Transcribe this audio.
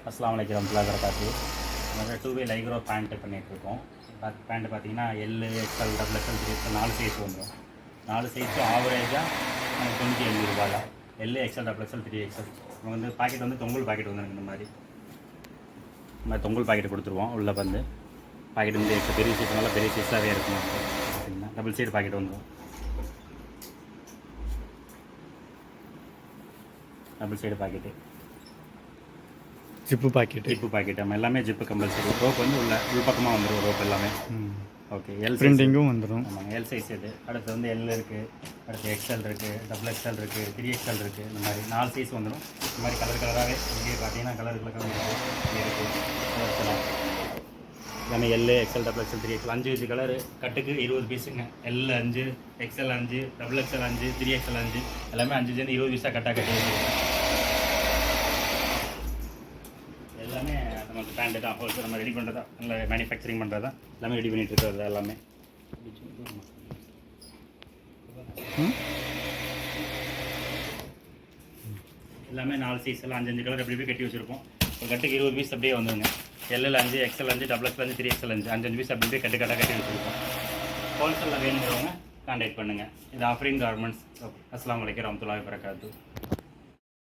அஸ்ஸலாமு அலைக்கும் வரஹ்மத்துல்லாஹி வபரகாத்துஹு. நம்ம 2 வே லைக்ரோ பேண்ட் பண்ணிகிட்ருக்கோம். பேண்ட் பார்த்தீங்கன்னா L, XL, double XL, 3XL 4 size வந்துடும். 4 சைஸும் ஆவரேஜாக 97 ரூபா தான். L, XL, double XL, 3XL. நம்ம வந்து பாக்கெட் வந்து தொங்கல் பாக்கெட் வந்துருக்கு. இந்த மாதிரி தொங்கல் பாக்கெட் கொடுத்துருவோம். உள்ளே வந்து பாக்கெட் வந்து எக்ஸ்ட்ரா பெரிய சைஸ் நல்லா பெரிய சைஸாகவே இருக்கும். பார்த்தீங்கன்னா டபுள் சைடு பாக்கெட் வந்துடும். Double side pocket, zip pocket நம்ம எல்லாமே ஜிப்பு கம்பல்சரி. ரோப் வந்து உள் பக்கமாக வந்துடும். ரோப் எல்லாமே ஓகே. எல் பிரிண்டிங்கும் வந்துடும். ஆமாங்க, எல் சைஸ் இது. அடுத்து வந்து எல் இருக்குது, அடுத்து எக்ஸ்எல் இருக்குது, டபுள் எக்ஸ்எல் இருக்குது, 3XL இருக்குது. இந்த மாதிரி 4 சைஸ் வந்துடும். இந்த மாதிரி கலர் கலராகவே இங்கே பார்த்தீங்கன்னா கலர் இருக்குது. எல்லாமே L, XL, double XL, 3XL 5 colour. கட்டுக்கு 20 பீஸுங்க. L 5, XL 5, double XL 5, 3XL 5 எல்லாமே 5 சேர்ந்து 20 பீஸாக கட்டி எல்லாமே நமக்கு பேண்ட்டு தான். ஹோல்சேல் நம்ம ரெடி பண்ணுறதா, நல்ல மேனுஃபேக்சரிங் பண்ணுறதா, எல்லாமே ரெடி பண்ணிகிட்டு இருக்கிறது எல்லாமே. எல்லாமே 4 சைஸ் எல்லாம் 5 கலர் அப்படி போய் கட்டி வச்சுருப்போம். ஒரு கட்டுக்கு 20 பீஸ் அப்படியே வந்துடுங்க. L L 5, XL 5, double XL 5, 3XL 5 piece அப்படி போய் கட்டி வச்சுருப்போம். ஹோல்சேலில் வேணுங்கிறவங்க கான்டாக்ட் பண்ணுங்கள். இது ஆஃபரிங் கார்மெண்ட்ஸ். அஸ்ஸலாமு அலைக்கும் வரஹ்மத்துல்லாஹி வபரகாத்துஹு.